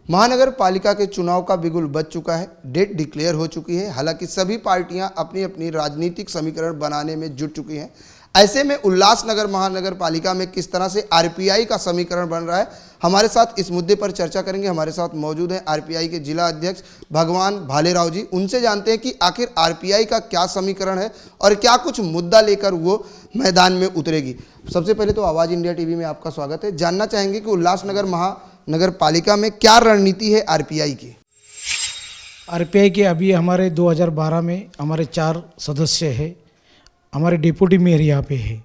महानगर पालिका के चुनाव का बिगुल बज चुका है। डेट डिक्लेयर हो चुकी है। हालांकि सभी पार्टियां अपनी अपनी राजनीतिक समीकरण बनाने में जुट चुकी हैं। ऐसे में उल्लासनगर महानगर पालिका में किस तरह से आरपीआई का समीकरण बन रहा है, हमारे साथ इस मुद्दे पर चर्चा करेंगे। हमारे साथ मौजूद हैं आरपीआई के जिला अध्यक्ष भगवान भालेराव जी। उनसे जानते हैं कि आखिर आरपीआई का क्या समीकरण है और क्या कुछ मुद्दा लेकर वो मैदान में उतरेगी। सबसे पहले तो आवाज़ इंडिया टीवी में आपका स्वागत है। जानना चाहेंगे कि उल्लासनगर महानगर पालिका में क्या रणनीति है आरपीआई की। आरपीआई के अभी हमारे 2012 में हमारे 4 सदस्य हैं। हमारे डिप्टी मेयर यहाँ पे है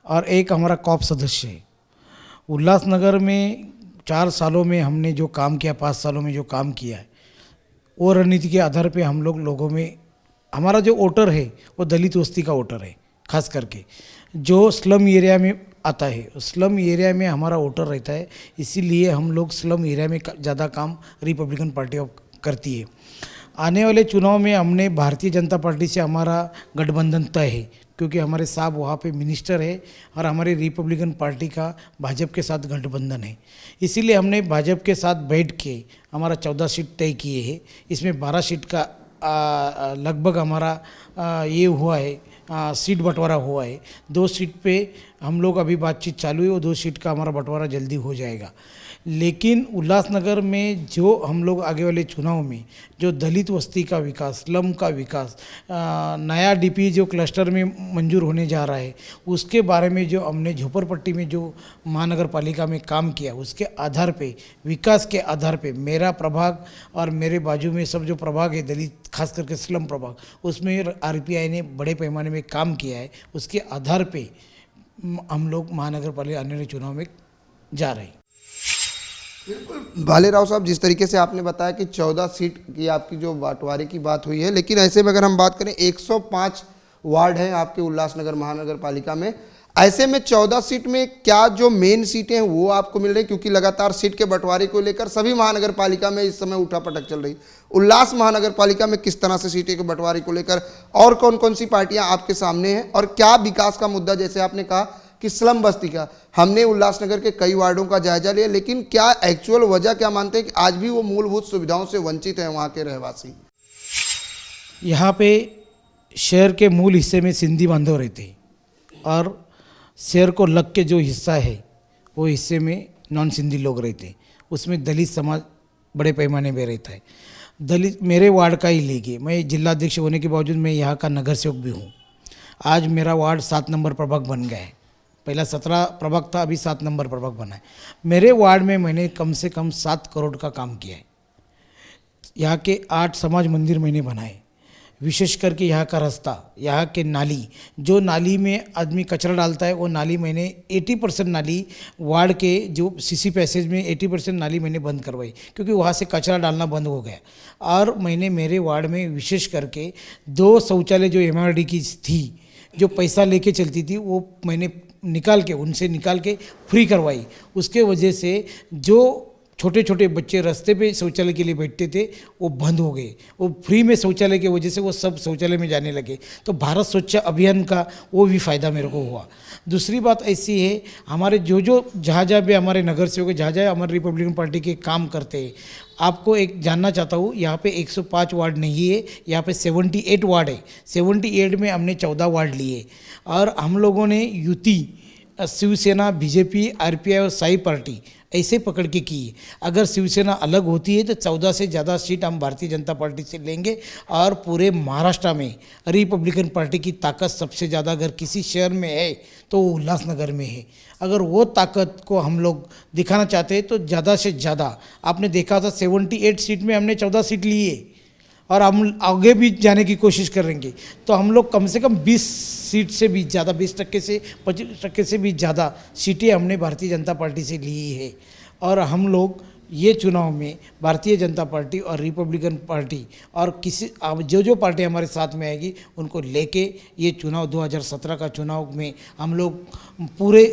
और एक हमारा कॉप सदस्य है। उल्लासनगर में 4 सालों में हमने जो काम किया, 5 सालों में जो काम किया है, वो रणनीति के आधार पे हम लोगों में हमारा जो वोटर है वो दलित बस्ती का वोटर है। खास करके जो स्लम एरिया में आता है, स्लम एरिया में हमारा वोटर रहता है। इसीलिए हम लोग स्लम एरिया में ज़्यादा काम रिपब्लिकन पार्टी करती है। आने वाले चुनाव में हमने भारतीय जनता पार्टी से हमारा गठबंधन तय है, क्योंकि हमारे साहब वहाँ पे मिनिस्टर है और हमारे रिपब्लिकन पार्टी का भाजपा के साथ गठबंधन है। इसीलिए हमने भाजपा के साथ बैठ के हमारा 14 सीट तय किए हैं। इसमें 12 सीट का लगभग हमारा ये हुआ है, सीट बंटवारा हुआ है। 2 सीट पे हम लोग अभी बातचीत चालू है और 2 सीट का हमारा बंटवारा जल्दी हो जाएगा। लेकिन उल्लासनगर में जो हम लोग आगे वाले चुनाव में जो दलित बस्ती का विकास, स्लम का विकास, नया डीपी जो क्लस्टर में मंजूर होने जा रहा है, उसके बारे में जो हमने झोपड़पट्टी में जो महानगर पालिका में काम किया, उसके आधार पे, विकास के आधार पे मेरा प्रभाग और मेरे बाजू में सब जो प्रभाग है दलित, खास करके स्लम प्रभाग, उसमें आरपीआई ने बड़े पैमाने में काम किया है। उसके आधार पे हम लोग महानगर पालिका आने वाले चुनाव में जा रहे हैं। बिल्कुल भालेराव साहब, जिस तरीके से आपने बताया कि 14 सीट की आपकी जो बंटवारे की बात हुई है, लेकिन ऐसे में अगर हम बात करें 105 वार्ड हैं आपके उल्लासनगर महानगर पालिका में, ऐसे में 14 सीट में क्या जो मेन सीटें हैं वो आपको मिल रही, क्योंकि लगातार सीट के बंटवारे को लेकर सभी महानगर पालिका में इस समय उठापटक चल रही। उल्लास महानगर पालिका में किस तरह से सीटें के बंटवारे को लेकर और कौन कौन सी पार्टियां आपके सामने हैं और क्या विकास का मुद्दा, जैसे आपने कहा कि स्लम बस्ती का, हमने उल्लासनगर के कई वार्डों का जायजा लिया, लेकिन क्या एक्चुअल वजह क्या मानते हैं कि आज भी वो मूलभूत सुविधाओं से वंचित हैं वहाँ के रहवासी? यहाँ पे शहर के मूल हिस्से में सिंधी बांधव रहते हैं और शहर को लग के जो हिस्सा है वो हिस्से में नॉन सिंधी लोग रहते हैं। उसमें दलित समाज बड़े पैमाने में रहता है। दलित मेरे वार्ड का ही लीजिए, मैं जिलाध्यक्ष होने के बावजूद मैं यहाँ का नगर सेवक भी हूँ। आज मेरा वार्ड 7 नंबर प्रभाग बन गया है। पहला 17 प्रभाग था, अभी 7 नंबर प्रभाग बना है। मेरे वार्ड में मैंने कम से कम 7 करोड़ का काम किया है। यहाँ के 8 समाज मंदिर मैंने बनाए। विशेष करके यहाँ का रास्ता, यहाँ के नाली, जो नाली में आदमी कचरा डालता है, वो नाली मैंने 80% नाली वार्ड के जो सीसी पैसेज में 80% नाली मैंने बंद करवाई, क्योंकि वहाँ से कचरा डालना बंद हो गया। और मैंने मेरे वार्ड में विशेष करके 2 शौचालय जो एमआरडी की थी, जो पैसा लेके चलती थी, वो मैंने उनसे निकाल के फ्री करवाई। उसके वजह से जो छोटे छोटे बच्चे रास्ते पे शौचालय के लिए बैठते थे वो बंद हो गए। वो फ्री में शौचालय की वजह से वो सब शौचालय में जाने लगे। तो भारत स्वच्छ अभियान का वो भी फ़ायदा मेरे को हुआ। दूसरी बात ऐसी है, हमारे जो जहाँ भी हमारे नगर सेवक जहाँ हमारे रिपब्लिकन पार्टी के काम करते हैं, आपको एक जानना चाहता हूँ, यहाँ पे 105 वार्ड नहीं है, यहाँ पे 78 वार्ड है। 78 में हमने 14 वार्ड लिए और हम लोगों ने युति शिवसेना, बीजेपी, आरपीआई और साई पार्टी ऐसे पकड़ के की। अगर शिवसेना अलग होती है तो 14 से ज़्यादा सीट हम भारतीय जनता पार्टी से लेंगे और पूरे महाराष्ट्र में रिपब्लिकन पार्टी की ताकत सबसे ज़्यादा अगर किसी शहर में है तो वो उल्लासनगर में है। अगर वो ताकत को हम लोग दिखाना चाहते हैं तो ज़्यादा से ज़्यादा, आपने देखा था 78 सीट में हमने 14 सीट लिए और हम आगे भी जाने की कोशिश करेंगे। तो हम लोग कम से कम 20 सीट से भी ज़्यादा, 20% से 25% से भी ज़्यादा सीटें हमने भारतीय जनता पार्टी से ली है। और हम लोग ये चुनाव में भारतीय जनता पार्टी और रिपब्लिकन पार्टी और किसी जो पार्टी हमारे साथ में आएगी उनको लेके ये चुनाव 2017 का चुनाव में हम लोग पूरे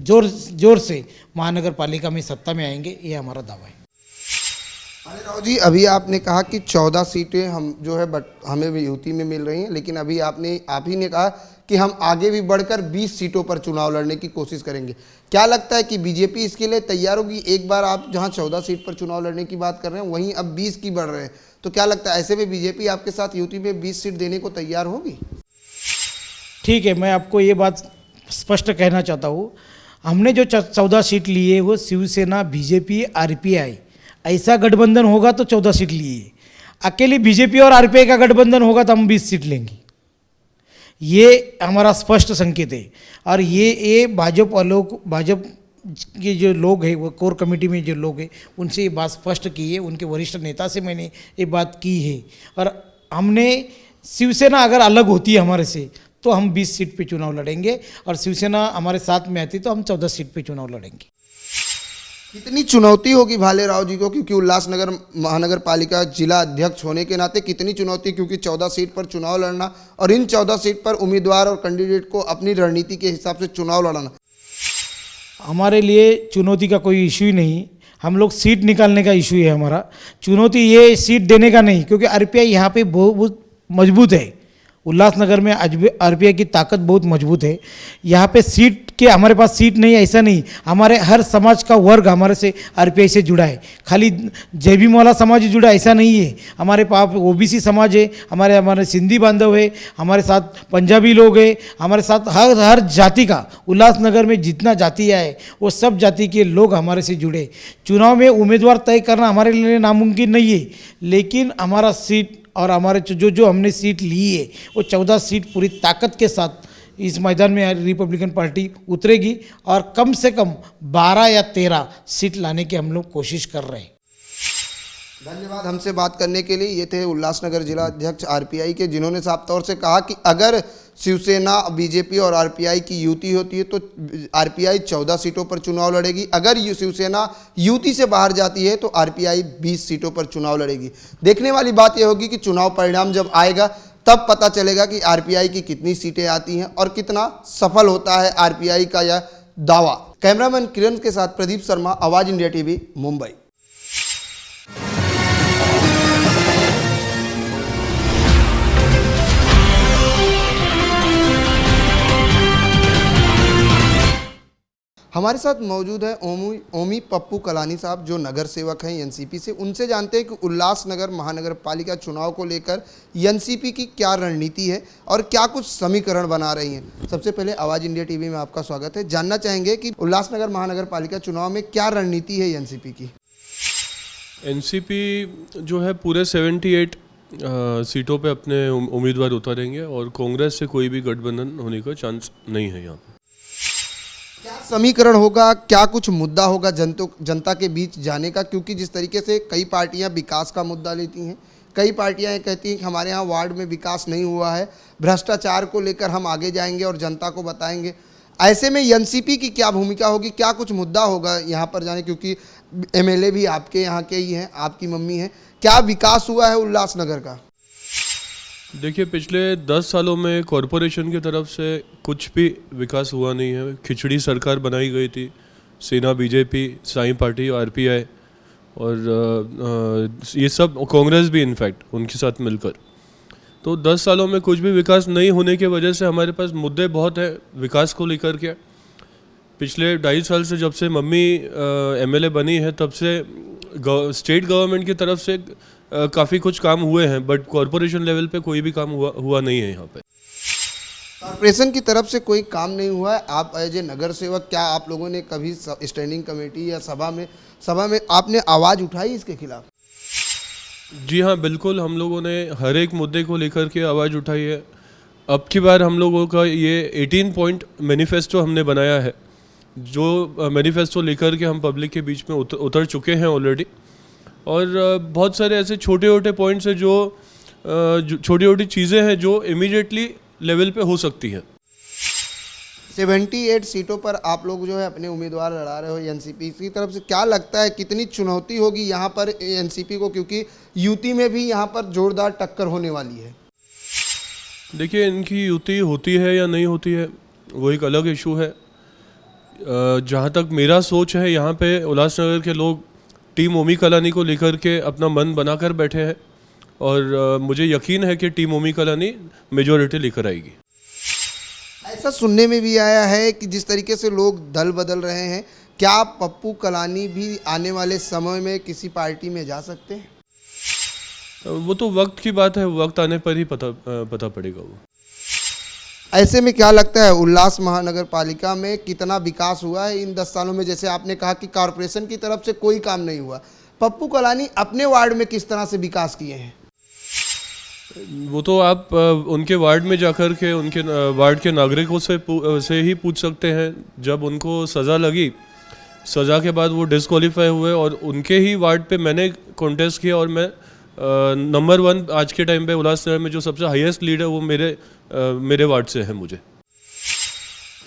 जोर से महानगर पालिका में सत्ता में आएंगे, ये हमारा दावा है। भालेराव जी, अभी आपने कहा कि 14 सीटें हम जो है बट हमें यूटी में मिल रही हैं, लेकिन अभी आप ही ने कहा कि हम आगे भी बढ़कर 20 सीटों पर चुनाव लड़ने की कोशिश करेंगे। क्या लगता है कि बीजेपी इसके लिए तैयार होगी? एक बार आप जहां 14 सीट पर चुनाव लड़ने की बात कर रहे हैं, वहीं अब 20 की बढ़ रहे हैं, तो क्या लगता है ऐसे में बीजेपी आपके साथ यूपी में 20 सीट देने को तैयार होगी? ठीक है, मैं आपको ये बात स्पष्ट कहना चाहता हूँ। हमने जो 14 सीट लिए वो शिवसेना, बीजेपी, आरपीआई ऐसा गठबंधन होगा तो 14 सीट लिए। अकेली बीजेपी और आरपीआई का गठबंधन होगा तो हम 20 सीट लेंगे। ये हमारा स्पष्ट संकेत है। और ये भाजपा के जो लोग हैं, वो कोर कमेटी में जो लोग हैं, उनसे ये बात स्पष्ट की है। उनके वरिष्ठ नेता से मैंने ये बात की है। और हमने शिवसेना अगर अलग होती है हमारे से तो हम 20 सीट पे चुनाव लड़ेंगे, और शिवसेना हमारे साथ में आती तो हम 14 सीट पे चुनाव लड़ेंगे। कितनी चुनौती होगी भालेराव जी को, क्योंकि उल्लासनगर महानगर पालिका जिला अध्यक्ष होने के नाते कितनी चुनौती, क्योंकि 14 सीट पर चुनाव लड़ना और इन 14 सीट पर उम्मीदवार और कैंडिडेट को अपनी रणनीति के हिसाब से चुनाव लड़ना? हमारे लिए चुनौती का कोई इशू ही नहीं। हम लोग सीट निकालने का इशू है हमारा। चुनौती ये सीट देने का नहीं, क्योंकि आरपीआई यहाँ पे बहुत मजबूत है। उल्लासनगर में आज भी आरपीआई की ताकत बहुत मजबूत है। यहाँ पे सीट के हमारे पास सीट नहीं है ऐसा नहीं, हमारे हर समाज का वर्ग हमारे से आरपीआई से जुड़ा है। खाली जयभीम वाला समाज जुड़ा ऐसा नहीं है। हमारे पास ओबीसी समाज है, हमारे सिंधी बांधव है, हमारे साथ पंजाबी लोग हैं, हमारे साथ हर जाति का, उल्लासनगर में जितना जातियाँ है वो सब जाति के लोग हमारे से जुड़े। चुनाव में उम्मीदवार तय करना हमारे लिए नामुमकिन नहीं है, लेकिन हमारा सीट और हमारे जो हमने सीट ली है वो 14 सीट पूरी ताकत के साथ इस मैदान में रिपब्लिकन पार्टी उतरेगी, और कम से कम 12 या 13 सीट लाने की हम लोग कोशिश कर रहे हैं। धन्यवाद हमसे बात करने के लिए। ये थे उल्लासनगर जिला अध्यक्ष आरपीआई के, जिन्होंने साफ तौर से कहा कि अगर शिवसेना, बीजेपी और आरपीआई की युति होती है तो आरपीआई 14 सीटों पर चुनाव लड़ेगी। अगर शिवसेना युति से बाहर जाती है तो आरपीआई 20 सीटों पर चुनाव लड़ेगी। देखने वाली बात यह होगी कि चुनाव परिणाम जब आएगा तब पता चलेगा कि आरपीआई की कितनी सीटें आती हैं और कितना सफल होता है आरपीआई का यह दावा। कैमरामैन किरण के साथ प्रदीप शर्मा, आवाज इंडिया टीवी, मुंबई। हमारे साथ मौजूद है ओमी पप्पू कलानी साहब, जो नगर सेवक हैं एनसीपी से। उनसे जानते हैं कि उल्लासनगर महानगर पालिका चुनाव को लेकर एनसीपी की क्या रणनीति है और क्या कुछ समीकरण बना रही हैं। सबसे पहले आवाज़ इंडिया टीवी में आपका स्वागत है। जानना चाहेंगे कि उल्लासनगर महानगर पालिका चुनाव में क्या रणनीति है एनसीपी की? एनसीपी जो है पूरे 78 सीटों पे अपने उम्मीदवार उतारेंगे, और कांग्रेस से कोई भी गठबंधन होने का चांस नहीं है यहाँ पे। क्या समीकरण होगा, क्या कुछ मुद्दा होगा जनता के बीच जाने का? क्योंकि जिस तरीके से कई पार्टियां विकास का मुद्दा लेती हैं, कई पार्टियां ये कहती हैं कि हमारे यहाँ वार्ड में विकास नहीं हुआ है, भ्रष्टाचार को लेकर हम आगे जाएंगे और जनता को बताएंगे। ऐसे में एनसीपी की क्या भूमिका होगी, क्या कुछ मुद्दा होगा यहाँ पर जाने? क्योंकि एमएलए भी आपके यहाँ के ही हैं, आपकी मम्मी हैं। क्या विकास हुआ है उल्लासनगर का? देखिए, पिछले 10 सालों में कॉरपोरेशन की तरफ से कुछ भी विकास हुआ नहीं है। खिचड़ी सरकार बनाई गई थी, सेना, बीजेपी, साई पार्टी, आरपीआई और ये सब, कांग्रेस भी इनफैक्ट उनके साथ मिलकर। तो 10 सालों में कुछ भी विकास नहीं होने की वजह से हमारे पास मुद्दे बहुत हैं विकास को लेकर के। पिछले 2.5 साल से, जब से मम्मी एमएलए बनी है, तब से स्टेट गवर्नमेंट की तरफ से काफ़ी कुछ काम हुए हैं, बट कॉरपोरेशन लेवल पे कोई भी काम हुआ नहीं है यहाँ पे। कॉर्पोरेशन की तरफ से कोई काम नहीं हुआ है। आप एज ए नगर सेवक, क्या आप लोगों ने कभी स्टैंडिंग कमेटी या सभा में आपने आवाज़ उठाई इसके खिलाफ? जी हाँ, बिल्कुल। हम लोगों ने हर एक मुद्दे को लेकर के आवाज़ उठाई है। अब की बार हम लोगों का ये 18 पॉइंट मैनिफेस्टो हमने बनाया है, जो मैनिफेस्टो लेकर के हम पब्लिक के बीच में उतर चुके हैं ऑलरेडी। और बहुत सारे ऐसे छोटे छोटे पॉइंट्स हैं, जो छोटी छोटी चीज़ें हैं जो इमीडिएटली लेवल पे हो सकती हैं। 78 सीटों पर आप लोग जो है अपने उम्मीदवार लड़ा रहे हो एनसीपी की तरफ से। क्या लगता है कितनी चुनौती होगी यहाँ पर एनसीपी को, क्योंकि यूटी में भी यहाँ पर जोरदार टक्कर होने वाली है? देखिए, इनकी युति होती है या नहीं होती है वो एक अलग इशू है। जहाँ तक मेरा सोच है, यहाँ पे उल्लासनगर के लोग टीम ओमी कलानी को लेकर के अपना मन बनाकर बैठे हैं, और मुझे यकीन है कि टीम ओमी कलानी मेजॉरिटी लेकर आएगी। ऐसा सुनने में भी आया है कि जिस तरीके से लोग दल बदल रहे हैं, क्या पप्पू कलानी भी आने वाले समय में किसी पार्टी में जा सकते हैं? वो तो वक्त की बात है, वक्त आने पर ही पता पड़ेगा वो। ऐसे में क्या लगता है उल्लास महानगर पालिका में कितना विकास हुआ है इन 10 सालों में? जैसे आपने कहा कि कॉरपोरेशन की तरफ से कोई काम नहीं हुआ, पप्पू कलानी अपने वार्ड में किस तरह से विकास किए हैं? वो तो आप उनके वार्ड में जाकर के उनके वार्ड के नागरिकों से ही पूछ सकते हैं। जब उनको सज़ा लगी, सज़ा के बाद वो डिस्क्वालीफाई हुए और उनके ही वार्ड पे मैंने कॉन्टेस्ट किया और मैं नंबर 1 आज के टाइम पे उल्लासनगर में जो सबसे हाईएस्ट लीड है वो मेरे वार्ड से है। मुझे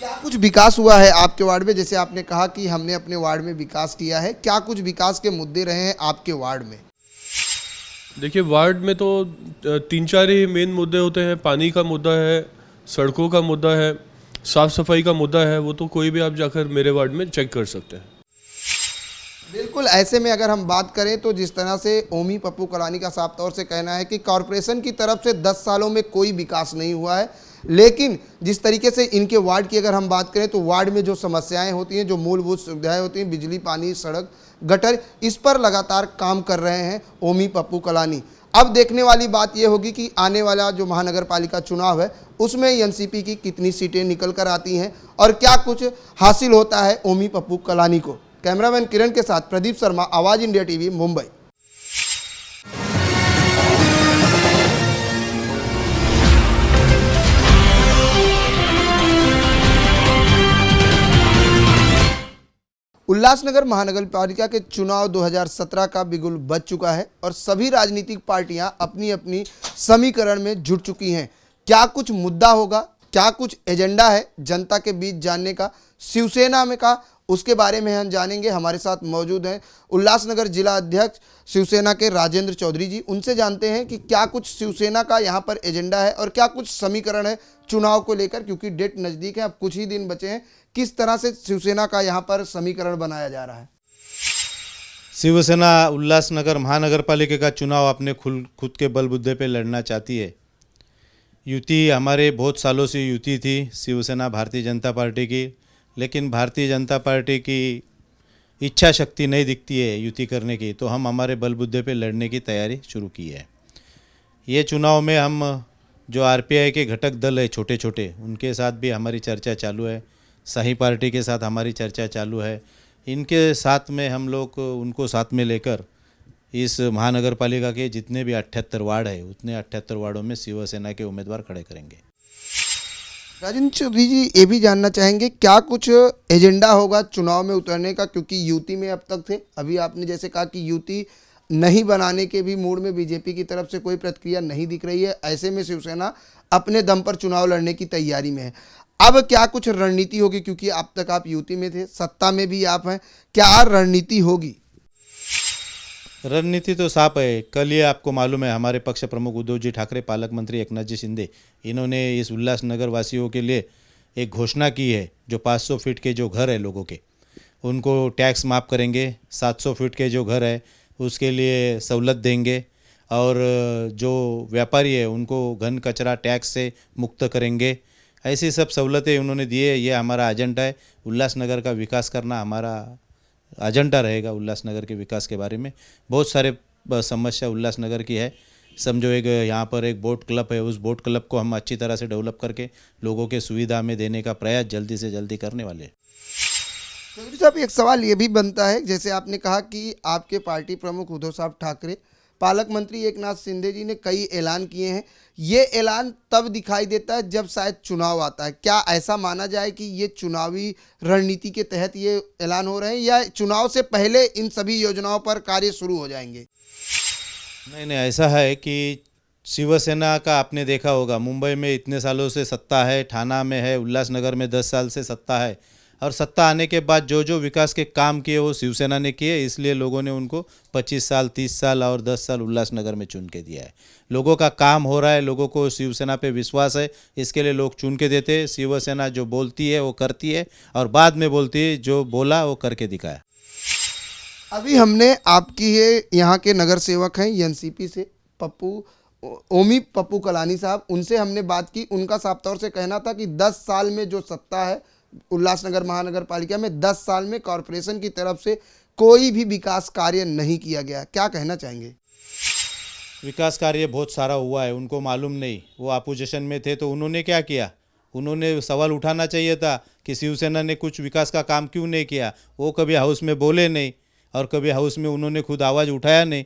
क्या कुछ विकास हुआ है आपके वार्ड में? जैसे आपने कहा कि हमने अपने वार्ड में विकास किया है, क्या कुछ विकास के मुद्दे रहे हैं आपके वार्ड में? देखिए, वार्ड में तो 3-4 ही मेन मुद्दे होते हैं। पानी का मुद्दा है, सड़कों का मुद्दा है, साफ़ सफाई का मुद्दा है। वो तो कोई भी आप जाकर मेरे वार्ड में चेक कर सकते हैं। बिल्कुल, ऐसे में अगर हम बात करें तो जिस तरह से ओमी पप्पू कलानी का साफ तौर से कहना है कि कॉरपोरेशन की तरफ से 10 सालों में कोई विकास नहीं हुआ है, लेकिन जिस तरीके से इनके वार्ड की अगर हम बात करें तो वार्ड में जो समस्याएं होती हैं, जो मूलभूत सुविधाएं होती हैं, बिजली, पानी, सड़क, गटर, इस पर लगातार काम कर रहे हैं ओमी पप्पू कलानी। अब देखने वाली बात यह होगी कि आने वाला जो महानगर पालिका चुनाव है उसमें एनसीपी की कितनी सीटें निकल कर आती हैं और क्या कुछ हासिल होता है ओमी पप्पू कलानी को। कैमरामैन किरण के साथ प्रदीप शर्मा, आवाज़ इंडिया टीवी, मुंबई। उल्लासनगर महानगर पालिका के चुनाव 2017 का बिगुल बज चुका है और सभी राजनीतिक पार्टियां अपनी अपनी समीकरण में जुट चुकी हैं। क्या कुछ मुद्दा होगा, क्या कुछ एजेंडा है जनता के बीच जानने का, शिवसेना में का, उसके बारे में हम जानेंगे। हमारे साथ मौजूद हैं उल्लासनगर जिला अध्यक्ष शिवसेना के राजेंद्र चौधरी जी। उनसे जानते हैं कि क्या कुछ शिवसेना का यहाँ पर एजेंडा है और क्या कुछ समीकरण है चुनाव को लेकर, क्योंकि डेट नज़दीक है, अब कुछ ही दिन बचे हैं। किस तरह से शिवसेना का यहाँ पर समीकरण बनाया जा रहा है? शिवसेना उल्लासनगर महानगर पालिका का चुनाव अपने खुद के बलबूते पे लड़ना चाहती है। युति हमारे बहुत सालों से युति थी शिवसेना भारतीय जनता पार्टी की, लेकिन भारतीय जनता पार्टी की इच्छा शक्ति नहीं दिखती है युति करने की, तो हम हमारे बलबूते पे लड़ने की तैयारी शुरू की है। ये चुनाव में हम जो आरपीआई के घटक दल है छोटे छोटे, उनके साथ भी हमारी चर्चा चालू है, सही पार्टी के साथ हमारी चर्चा चालू है। इनके साथ में हम लोग उनको साथ में लेकर इस महानगर पालिका के जितने भी 78 वार्ड है उतने 78 वार्डों में शिवसेना के उम्मीदवार खड़े करेंगे। राजेंद्र चौधरी जी, ये भी जानना चाहेंगे क्या कुछ एजेंडा होगा चुनाव में उतरने का, क्योंकि यूटी में अब तक थे, अभी आपने जैसे कहा कि यूटी नहीं बनाने के भी मूड में बीजेपी की तरफ से कोई प्रतिक्रिया नहीं दिख रही है। ऐसे में शिवसेना अपने दम पर चुनाव लड़ने की तैयारी में है। अब क्या कुछ रणनीति होगी, क्योंकि अब तक आप यूटी में थे, सत्ता में भी आप हैं, क्या रणनीति होगी? रणनीति तो साफ है। कल ये आपको मालूम है हमारे पक्ष प्रमुख उद्धव जी ठाकरे, पालक मंत्री एकनाथ जी शिंदे, इन्होंने इस उल्लासनगर वासियों के लिए एक घोषणा की है। जो 500 फीट के जो घर है लोगों के, उनको टैक्स माफ़ करेंगे। 700 फीट के जो घर है उसके लिए सहूलत देंगे और जो व्यापारी है उनको घन कचरा टैक्स से मुक्त करेंगे। ऐसी सब सहूलतें उन्होंने दी है। ये हमारा एजेंडा है। उल्लासनगर का विकास करना हमारा एजेंडा रहेगा। उल्लासनगर के विकास के बारे में बहुत सारे समस्या उल्लासनगर की है। समझो एक यहाँ पर एक बोट क्लब है, उस बोट क्लब को हम अच्छी तरह से डेवलप करके लोगों के सुविधा में देने का प्रयास जल्दी से जल्दी करने वाले हैं। चौधरी साहब, एक सवाल ये भी बनता है, जैसे आपने कहा कि आपके पार्टी प्रमुख उद्धव साहब ठाकरे, पालक मंत्री एकनाथ शिंदे जी ने कई ऐलान किए हैं। ये ऐलान तब दिखाई देता है जब शायद चुनाव आता है। क्या ऐसा माना जाए कि ये चुनावी रणनीति के तहत ये ऐलान हो रहे हैं या चुनाव से पहले इन सभी योजनाओं पर कार्य शुरू हो जाएंगे? नहीं, ऐसा है कि शिवसेना का आपने देखा होगा, मुंबई में इतने सालों से सत्ता है, ठाणा में है, उल्लासनगर में 10 साल से सत्ता है, और सत्ता आने के बाद जो जो विकास के काम किए वो शिवसेना ने किए। इसलिए लोगों ने उनको 25 साल, 30 साल और 10 साल उल्लासनगर में चुन के दिया है। लोगों का काम हो रहा है, लोगों को शिवसेना पे विश्वास है, इसके लिए लोग चुन के देते हैं। शिवसेना जो बोलती है वो करती है और बाद में बोलती है, जो बोला वो करके दिखाया। अभी हमने आपकी ये यहाँ के नगर सेवक हैं एनसीपी से, पप्पू ओमी पप्पू कलानी साहब, उनसे हमने बात की। उनका साफ तौर से कहना था कि 10 साल में जो सत्ता है उल्लासनगर महानगर पालिका में, 10 साल में कॉरपोरेशन की तरफ से कोई भी विकास कार्य नहीं किया गया। क्या कहना चाहेंगे? विकास कार्य बहुत सारा हुआ है, उनको मालूम नहीं। वो अपोजिशन में थे तो उन्होंने क्या किया? उन्होंने सवाल उठाना चाहिए था कि शिवसेना ने कुछ विकास का काम क्यों नहीं किया। वो कभी हाउस में बोले नहीं और कभी हाउस में उन्होंने खुद आवाज़ उठाया नहीं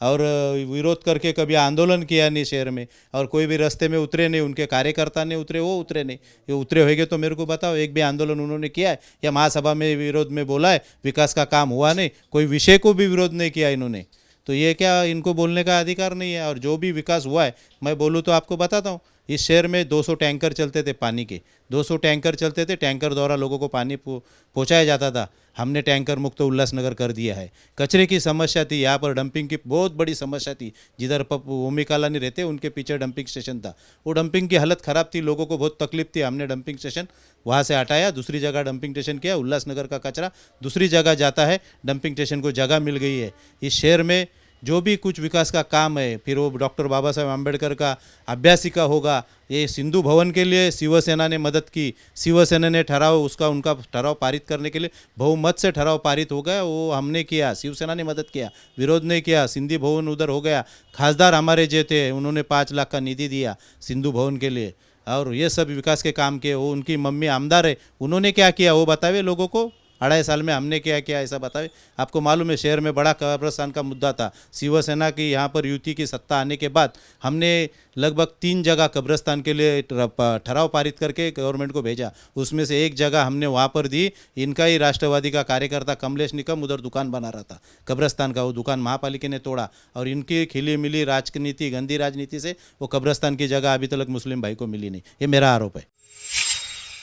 और विरोध करके कभी आंदोलन किया नहीं शहर में, और कोई भी रास्ते में उतरे नहीं, उनके कार्यकर्ता नहीं उतरे, वो उतरे नहीं। ये उतरे होंगे तो मेरे को बताओ, एक भी आंदोलन उन्होंने किया है या महासभा में विरोध में बोला है? विकास का काम हुआ नहीं, कोई विषय को भी विरोध नहीं किया इन्होंने। तो ये क्या इनको बोलने का अधिकार नहीं है? और जो भी विकास हुआ है मैं बोलूँ तो आपको बताता हूँ, इस शहर में 200 टैंकर चलते थे पानी के, 200 टैंकर चलते थे, टैंकर द्वारा लोगों को पानी पहुँचाया जाता था। हमने टैंकर मुक्त उल्लासनगर कर दिया है। कचरे की समस्या थी, यहाँ पर डंपिंग की बहुत बड़ी समस्या थी। जिधर ओमी कॉलोनी रहते उनके पीछे डंपिंग स्टेशन था, वो डंपिंग की हालत ख़राब थी, लोगों को बहुत तकलीफ थी। हमने डंपिंग स्टेशन वहाँ से हटाया, दूसरी जगह डंपिंग स्टेशन किया। उल्लासनगर का कचरा दूसरी जगह जाता है, डंपिंग स्टेशन को जगह मिल गई है। इस शहर में जो भी कुछ विकास का काम है, फिर वो डॉक्टर बाबा साहेब आम्बेडकर का अभ्यासिका होगा, ये सिंधु भवन के लिए शिवसेना ने मदद की। शिवसेना ने उनका ठराव पारित करने के लिए बहुमत से ठराव पारित हो गया, वो हमने किया, शिवसेना ने मदद किया, विरोध नहीं किया। सिंधु भवन उधर हो गया। खासदार हमारे जो थे उन्होंने 5 लाख का निधि दिया सिंधु भवन के लिए, और ये सब विकास के काम किए। वो उनकी मम्मी आमदार है, उन्होंने क्या किया वो बतावे लोगों को। 2.5 साल में हमने क्या किया ऐसा बतावे। आपको मालूम है शहर में बड़ा कब्रिस्तान का मुद्दा था। शिवसेना की यहाँ पर युति की सत्ता आने के बाद हमने लगभग 3 जगह कब्रिस्तान के लिए ठराव पारित करके गवर्नमेंट को भेजा। उसमें से एक जगह हमने वहाँ पर दी। इनका ही राष्ट्रवादी का कार्यकर्ता कमलेश निकम उधर दुकान बना रहा था कब्रिस्तान का, वो दुकान महापालिका ने तोड़ा, और इनकी खिली मिली राजनीति, गंदी राजनीति से वो कब्रिस्तान की जगह अभी तक मुस्लिम भाई को मिली नहीं। ये मेरा आरोप है।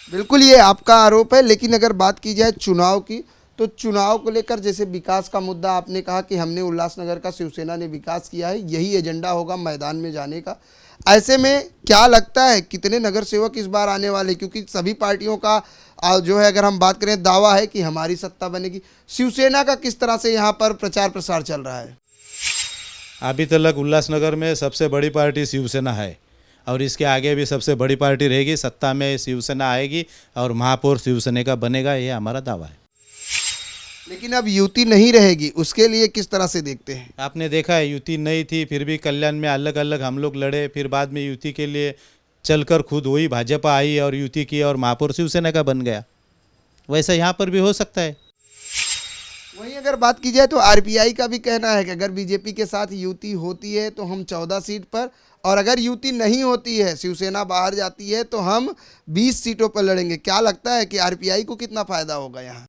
बिल्कुल, ये आपका आरोप है। लेकिन अगर बात की जाए चुनाव की, तो चुनाव को लेकर जैसे विकास का मुद्दा आपने कहा कि हमने उल्लासनगर का शिवसेना ने विकास किया है, यही एजेंडा होगा मैदान में जाने का। ऐसे में क्या लगता है कितने नगर सेवक इस बार आने वाले? क्योंकि सभी पार्टियों का जो है, अगर हम बात करें, दावा है कि हमारी सत्ता बनेगी। शिवसेना का किस तरह से यहाँ पर प्रचार प्रसार चल रहा है? अभी तक उल्लासनगर में सबसे बड़ी पार्टी शिवसेना है, और इसके आगे भी सबसे बड़ी पार्टी रहेगी। सत्ता में शिवसेना आएगी और महापौर शिवसेना का बनेगा, ये हमारा दावा है। लेकिन अब युति नहीं रहेगी, उसके लिए किस तरह से देखते हैं? आपने देखा है युति नहीं थी, फिर भी कल्याण में अलग अलग हम लोग लड़े, फिर बाद में युति के लिए चलकर खुद वही भाजपा आई और युति की और महापौर शिवसेना का बन गया। वैसा यहाँ पर भी हो सकता है। वहीं अगर बात की जाए तो आरपीआई का भी कहना है कि अगर बीजेपी के साथ युति होती है तो हम 14 सीट पर, और अगर युति नहीं होती है, शिवसेना बाहर जाती है, तो हम 20 सीटों पर लड़ेंगे। क्या लगता है कि आरपीआई को कितना फायदा होगा यहाँ?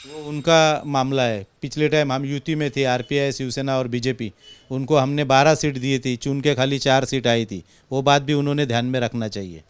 वो उनका मामला है। पिछले टाइम हम युति में थे, आरपीआई, शिवसेना और बीजेपी, उनको हमने 12 सीट दी थी, चुन के खाली 4 सीट आई थी। वो बात भी उन्होंने ध्यान में रखना चाहिए।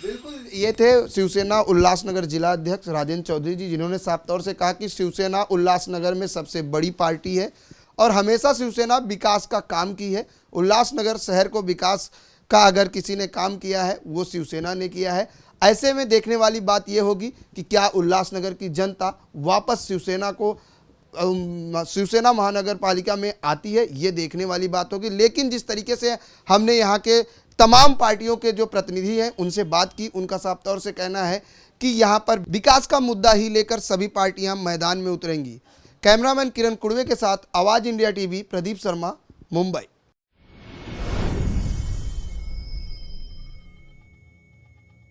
बिल्कुल, ये थे शिवसेना उल्लासनगर जिला अध्यक्ष राजेंद्र चौधरी जी, जिन्होंने साफ तौर से कहा कि शिवसेना उल्लासनगर में सबसे बड़ी पार्टी है और हमेशा शिवसेना विकास का काम की है। उल्लासनगर शहर को विकास का अगर किसी ने काम किया है वो शिवसेना ने किया है। ऐसे में देखने वाली बात यह होगी कि क्या उल्लासनगर की जनता वापस शिवसेना महानगर पालिका में आती है, ये देखने वाली बात होगी। लेकिन जिस तरीके से हमने यहाँ के तमाम पार्टियों के जो प्रतिनिधि हैं उनसे बात की, उनका साफ तौर से कहना है कि यहाँ पर विकास का मुद्दा ही लेकर सभी पार्टियाँ मैदान में उतरेंगी। कैमरामैन किरण कुड़वे के साथ आवाज़ इंडिया टीवी, प्रदीप शर्मा, मुंबई।